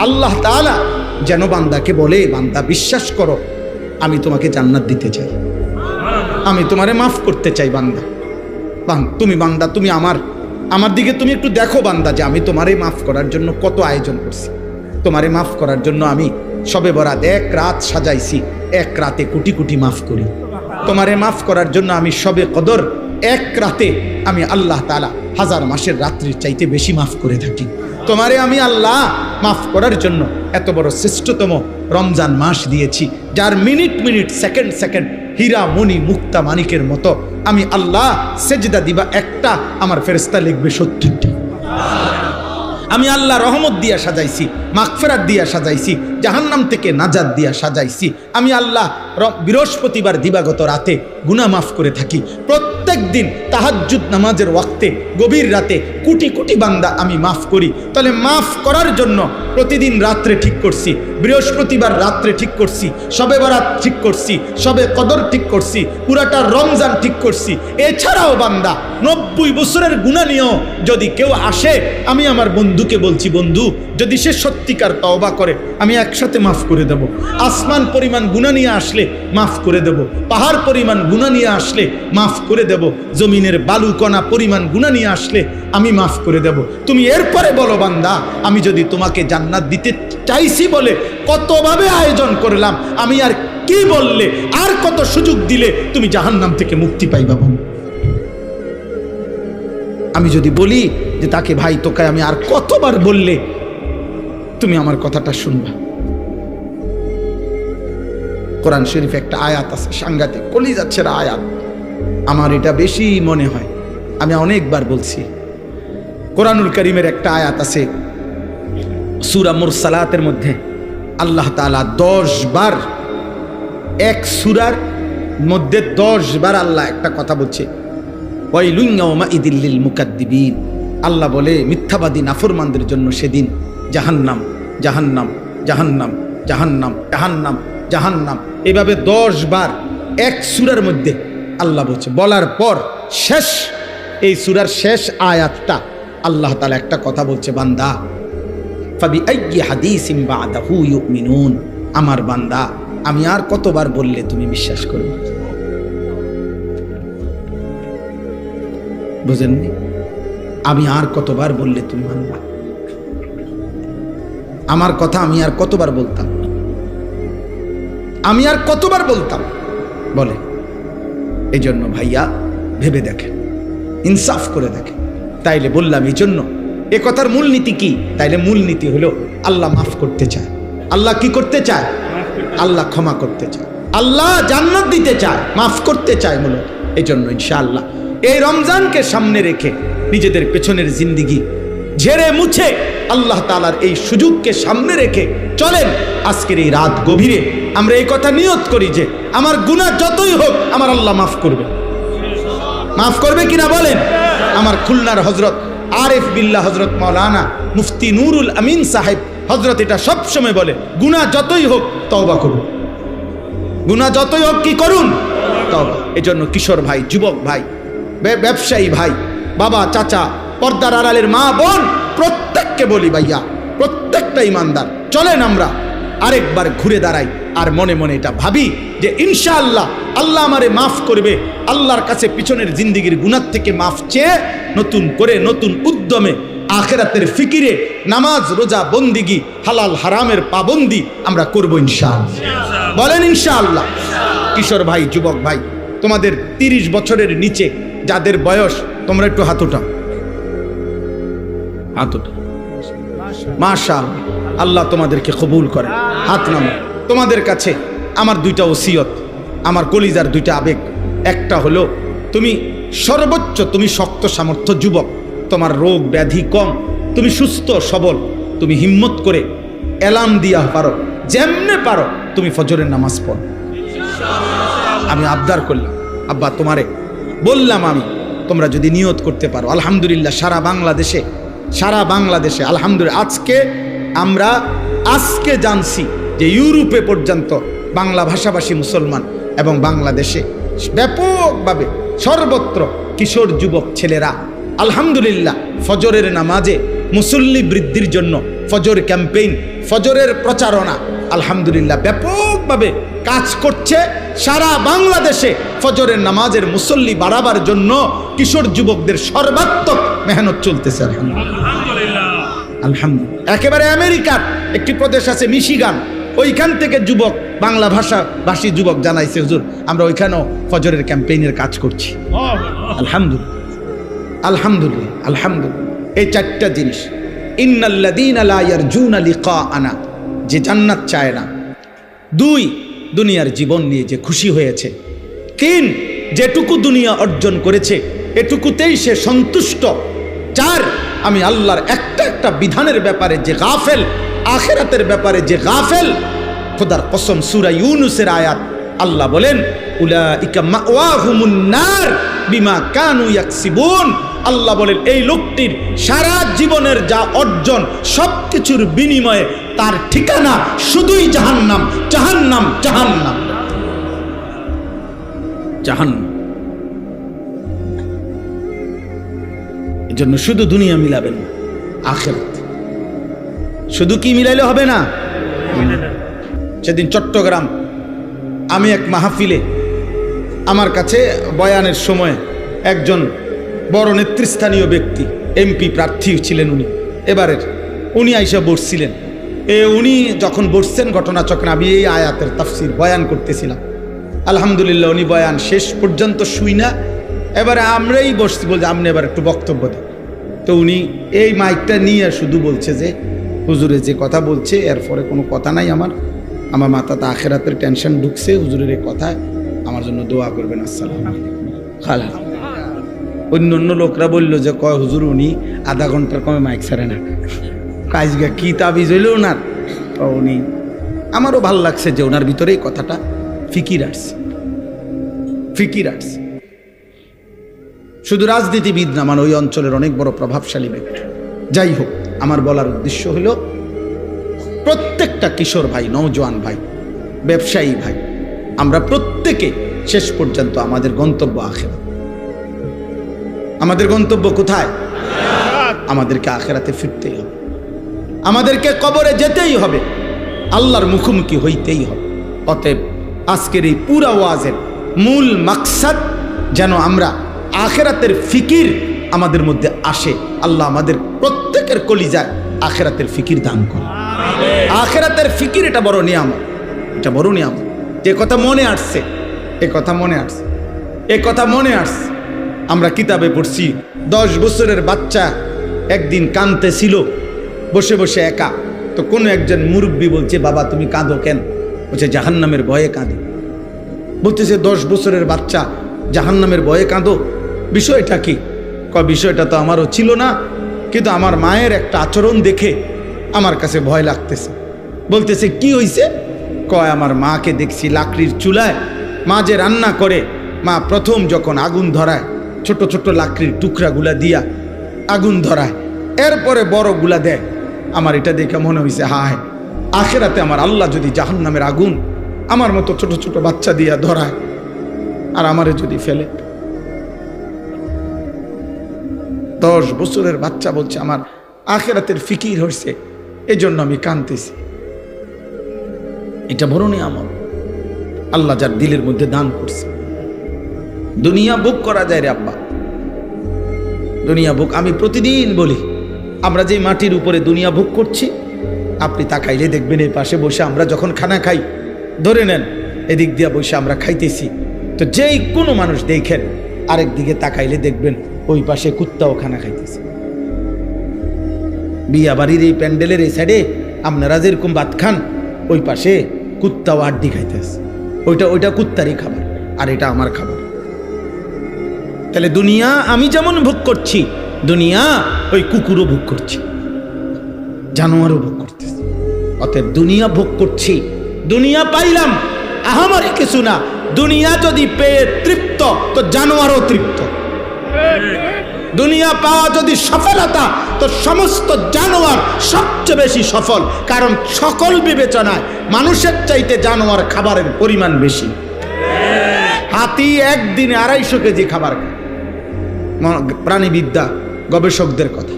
আল্লাহ তাআলা যেন বান্দাকে বলে, বান্দা বিশ্বাস করো আমি তোমাকে জান্নাত দিতে চাই, আমি তোমারে মাফ করতে চাই। বান্দা তুমি বান্দা তুমি আমার দিকে তুমি একটু দেখো বান্দা, যে আমি তোমারে মাফ করার জন্য কত আয়োজন করছি। তোমারে মাফ করার জন্য আমি শবে বরাত এক রাত সাজাইছি, এক রাতে কোটি কোটি মাফ করি। তোমারে মাফ করার জন্য আমি শবে কদর এক রাতে আমি আল্লাহ তাআলা 1000 মাসের রাত্রির চাইতে বেশি মাফ করে থাকি। তোমারে আমি আল্লাহ মাফ করার জন্য এত বড় শ্রেষ্ঠতম রমজান মাস দিয়েছি, যার মিনিট মিনিট সেকেন্ড সেকেন্ড হীরা মণি মুক্তা মানিকের মতো আমি আল্লাহ সেজদা দিবা একটা, আমার ফেরেশতা লিখবে 70টি। আমি আল্লাহ রহমত দিয়া সাজাইছি, মাগফিরাত দিয়া সাজাইছি, জাহান্নাম থেকে নাজাত দিয়া সাজাইছি। আমি আল্লাহ বৃহস্পতিবার দিবাগত রাতে গুনাহ মাফ করে থাকি। প্রত্যেক দিন তাহাজ্জুদ নামাজের ওয়াক্তে গভীর রাতে কোটি কোটি বান্দা আমি মাফ করি। তাহলে মাফ করার জন্য প্রতিদিন রাত্রে ঠিক করছি, বৃহস্পতিবার রাত্রে ঠিক করছি, শবে বরাত ঠিক করছি, শবে কদর ঠিক করছি, পুরাটা রমজান ঠিক করছি। এছাড়াও বান্দা 90 বছরের গুনাহ নিয়েও যদি কেউ আসে, আমি আমার বন্ধুকে বলছি, বন্ধু যদি সে সত্যিকার তওবা করে আমি একসাথে মাফ করে দেব। আসমান পরিমাণ গুনাহ নিয়ে আসলে মাফ করে দেব, পাহাড় পরিমাণ গুনাহ নিয়ে আসলে মাফ করে দেব, জমিনের বালুকণা পরিমাণ গুনাহ নিয়ে আসলে আমি মাফ করে দেব। তুমি এরপরে বলো বান্দা, আমি যদি তোমাকে জান্নাত দিতে চাইছি বলে কতভাবে আয়োজন করলাম, আমি আর কি বললে, আর কত সুযোগ দিলে তুমি জাহান্নাম থেকে মুক্তি পাইবা। আমি যদি বলি যে তাকে ভাই তোকে আমি আর কতবার বললে তুমি আমার কথাটা শুনবা। কোরআন শরীফ একটা আয়াত আছে সাংঘাতিক, কলিজা ছেঁড়া আয়াত, আমার এটা বেশি মনে হয়, আমি অনেকবার বলছি। কোরআনুল কারীমের একটা আয়াত আছে সূরা মুরসালাতের মধ্যে, আল্লাহ তাআলা 10 বার, এক সূরার মধ্যে 10 বার আল্লাহ একটা কথা বলছে, ওয়াইলুন ইয়াউমাইযিল লিল মুকাদ্দিবিন। আল্লাহ বলে মিথ্যাবাদী নাফরমানদের জন্য সেদিন জাহান্নাম জাহান্নাম জাহান্নাম জাহান্নাম জাহান্নাম জাহান্নাম, এভাবে 10 বার এক সূরার মধ্যে আল্লাহ বলছে। বলার পর শেষ, এই সূরার শেষ আয়াতটা আল্লাহ তাআলা একটা কথা বলছে, বান্দা ফাবিআইয়ি হাদিসিন বা'দাহু ইউমিনুন। আমার বান্দা আমি আর কতবার বললে তুমি বিশ্বাস করবে? বুঝেননি? আমি আর কতবার বললে তুমি মানবা? আমার কথা আমি আর কতবার বলতাম, আমি আর কতবার বলতাম বলে। এই জন্য ভাইয়া ভেবে দেখেন, ইনসাফ করে দেখেন। তাইলে বললাম এই জন্য এ কথার মূলনীতি কি? তাইলে মূলনীতি হলো আল্লাহ মাফ করতে চায়। আল্লাহ কি করতে চায়? আল্লাহ ক্ষমা করতে চায়, আল্লাহ জান্নাত দিতে চায়, মাফ করতে চায় মূলত। এই জন্য ইনশাআল্লাহ এই রমজানকে সামনে রেখে নিজেদের পেছনের জিন্দিগি ঝেড়ে মুছে আল্লাহ তাআলার এই সুযোগকে সামনে রেখে চলেন। আজকের এই রাত গভীরে আমরা এই কথা নিয়ত করি যে আমার গুনাহ যতই হোক আমার আল্লাহ মাফ করবে। মাফ করবে কিনা বলেন? আমার খুলনার হযরত আরিফ বিল্লাহ হযরত মাওলানা মুফতি নুরুল আমিন সাহেব হযরত এটা সবসময় বলে, গুনাহ যতই হোক তওবা করুন, গুনাহ যতই হোক কি করুন? তওবা। এজন্য কিশোর ভাই, যুবক ভাই, ব্যবসায়ী ভাই, বাবা চাচা, পর্দার আড়ালের মা বোন, প্রত্যেককে বলি ভাইয়া, প্রত্যেকটা ইমানদার চলেন আমরা আরেকবার ঘুরে দাঁড়াই আর মনে মনে এটা ভাবি যে ইনশাআল্লাহ আল্লাহ আমারে মাফ করবে। আল্লাহর কাছে পিছনের জিন্দিগির গুনাহ থেকে মাফ চেয়ে নতুন করে নতুন উদ্যমে আখিরাতের ফিকিরে নামাজ রোজা বন্দিগি হালাল হারামের পাবন্দি আমরা করব ইনশাআল্লাহ। বলেন ইনশাআল্লাহ। কিশোর ভাই, যুবক ভাই, তোমাদের 30 বছরের নিচে যাদের বয়স, তোমরা একটু হাত উঠাও, হাত উঠাও। মাশাআল্লাহ, আল্লাহ তোমাদেরকে কবুল করে। হাত নামো। তোমাদের কাছে আমার 2টা ওসিয়ত, আমার কলিজার 2টা আবেগ। একটা হলো তুমি সর্বোচ্চ, তুমি শক্ত সামর্থ্য যুবক, তোমার রোগ ব্যাধি কম, তুমি সুস্থ সবল, তুমি হিম্মত করে এলাম দিয়া পারো, যেমনে পারো তুমি ফজরের নামাজ পড়ো। আমি আবদার করলাম, আব্বা তোমারে বললাম আমি, তোমরা যদি নিয়ত করতে পারো, আলহামদুলিল্লাহ সারা বাংলাদেশে আলহামদুলিল্লাহ আজকে জানছি যে ইউরোপে পর্যন্ত বাংলা ভাষাভাষী মুসলমান এবং বাংলাদেশে ব্যাপকভাবে সর্বত্র কিশোর যুবক ছেলেরা আলহামদুলিল্লাহ ফজরের নামাজে মুসল্লি বৃদ্ধির জন্য ফজর ক্যাম্পেইন, ফজরের প্রচারণা আলহামদুলিল্লাহ ব্যাপকভাবে কাজ করছে। সারা বাংলাদেশে ফজরের নামাজের মুসল্লি বাড়াবার জন্য কিশোর যুবকদের সর্বাত্মক মেহনত চলতেছে আলহামদুলিল্লাহ। একেবারে আমেরিকার একটি প্রদেশ আছে মিশিগান, ওইখান থেকে যুবক, বাংলা ভাষী যুবক জানাইছে, হুজুর আমরা ওইখানেও ফজরের ক্যাম্পেইনের কাজ করছি। আলহামদুলিল্লাহ আলহামদুলিল্লাহ আলহামদুলিল্লাহ। এই চারটা জিনিস, ইন্নাল্লাযীনা লা ইয়ারজুনা লিকাআনা, যে জান্নাত চায় না। 2, দুনিয়ার জীবন নিয়ে যে খুশি হয়েছে। 3, যেটুকু দুনিয়া অর্জন করেছে এটুকুতেই সে সন্তুষ্ট। 4, আমি আল্লাহর একটা বিধানের ব্যাপারে যে গাফেল, আখিরাতের ব্যাপারে যে গাফেল। খোদার কসম, সূরা ইউনূসের আয়াত, আল্লাহ বলেন উলাইকা মাওয়াহুমুন নার বিমা কানু ইয়াকসিবুন। আল্লাহ বলেন এই লোকটির সারা জীবনের যা অর্জন সবকিছুর বিনিময়ে তার ঠিকানা শুধুই জাহান্নাম, জাহান্নাম, জাহান্নাম, জাহান্নাম। এজন্য শুধু দুনিয়া মিলাবেন না, আখিরাত শুধু কি মিলাইলে হবে না। সেদিন চট্টগ্রাম আমি এক মাহফিলে, আমার কাছে বয়ানের সময় একজন বড় নেতৃস্থানীয় ব্যক্তি, এমপি প্রার্থী ছিলেন উনি এবারের, উনি আইসা বসছিলেন। উনি যখন বসছেন ঘটনাচক্রে আমি এই আয়াতের তাফসির বয়ান করতেছিলাম। আলহামদুলিল্লাহ উনি বয়ান শেষ পর্যন্ত শুই না, এবারে আমরাই বসছি, বলছি আপনি এবার একটু বক্তব্য দেন। তো উনি এই মাইকটা নিয়ে শুধু বলছে যে হুজুরে যে কথা বলছে এরপরে কোনো কথা নাই, আমার মাথাতে আখিরাতের টেনশন ঢুকছে, হুজুরের এই কথায় আমার জন্য দোয়া করবেন। আসসালাম খালা। অন্য লোকরা বললো যে কয় হুজুর উনি আধা ঘন্টার কমে মাইক ছাড়ে না, কাজগা কি তাবিজ হইল ওনার। উনি, আমারও ভাল লাগছে যে ওনার ভিতরে এই কথাটা ফিকির আসছে। শুধু রাজনীতিবিদ না, মানে ওই অঞ্চলের অনেক বড় প্রভাবশালী ব্যক্তি। যাই হোক, আমার বলার উদ্দেশ্য হলো প্রত্যেকটা কিশোর ভাই, নওজোয়ান ভাই, ব্যবসায়ী ভাই, আমরা প্রত্যেকে শেষ পর্যন্ত আমাদের গন্তব্য আখিরাত। আমাদের গন্তব্য কোথায়? আমাদেরকে আখিরাতে ফিরতেই হবে, আমাদেরকে কবরে যেতেই হবে, আল্লাহর মুখোমুখি হইতেই হবে। অতএব আজকের এই পুরা ওয়াজের মূল মাকসাদ যেন আমরা আখিরাতের ফিকির আমাদের মধ্যে আসে। আল্লাহ আমাদের প্রত্যেকের কলিজায় আখিরাতের ফিকির দান করে। আখিরাতের ফিকির এটা বড় নিয়ামত, এটা বড় নিয়ামত। যে কথা মনে আসছে, এ কথা মনে আসছে, আমরা কিতাবে পড়ছি 10 বছরের বাচ্চা একদিন কাঁদতেছিল বসে বসে একা। তো কোনো একজন মুরব্বী বলছে, বাবা তুমি কাঁদো কেন? বলছে জাহান্নামের ভয়ে কাঁদি। বলতেছে 10 বছরের বাচ্চা জাহান্নামের ভয়ে কাঁদো, বিষয়টা কি? বিষয়টা তো আমারও ছিল না, কিন্তু আমার মায়ের একটা আচরণ দেখে আমার কাছে ভয় লাগতেছে। বলতেছে কি হইছে? আমার মাকে দেখছি লাকড়ির চুলায়, মা যে রান্না করে, মা প্রথম যখন আগুন ধরায় ছোট ছোট লাকড়ির টুকরাগুলা দিয়া আগুন ধরায়, এরপরে বড়গুলা দেয়। আমার এটা দেখে মনে হয়েছে হায়, আখিরাতে আমার আল্লাহ যদি জাহান্নামের আগুন আমার মতো ছোট ছোট বাচ্চা দিয়া ধরায় আর আমারে যদি ফেলে। 10 বছরের বাচ্চা বলছে আমার আখিরাতের ফিকির হয়েছে, এই জন্য আমি কাঁদতেছি। এটা বড় নিয়ামত আল্লাহ যার দিলের মধ্যে দান করছে। দুনিয়া ভোগ করা যায় রে আব্বা, দুনিয়া ভোগ। আমি প্রতিদিন বলি, আমরা যে মাটির উপরে দুনিয়া ভোগ করছি, আপনি তাকাইলে দেখবেন এই পাশে বসে আমরা যখন খানা খাই, ধরে নেন এদিক দিয়া বসে আমরা খাইতেছি, তো যেই কোনো মানুষ দেখেন আরেক দিকে তাকাইলে দেখবেন ওই পাশে কুত্তাও খানা খাইতেছে। বিয়া বাড়ির এই প্যান্ডেলের এই সাইডে আপনারা যেরকম ভাত খান, ওই পাশে কুত্তাও আড্ডি খাইতেছে। ওইটা কুত্তারই খাবার আর এটা আমার খাবার। তাহলে দুনিয়া আমি যেমন ভোগ করছি, দুনিয়া ওই কুকুরও ভোগ করছি, জানোয়ারও ভোগ করতেছে। অতএব দুনিয়া ভোগ করছি, দুনিয়া পাইলাম, আহামরি কিছু না। দুনিয়া যদি পেয়ে তৃপ্ত, তো জানোয়ারও তৃপ্ত। দুনিয়া পাওয়া যদি সফলতা, তো সমস্ত জানোয়ার সবচেয়ে বেশি সফল, কারণ সকল বিবেচনায় মানুষের চাইতে জানোয়ার খাবারের পরিমাণ বেশি। হাতি একদিনে 250 কেজি খাবার খায়, প্রাণীবিদ্যা গবেষকদের কথা।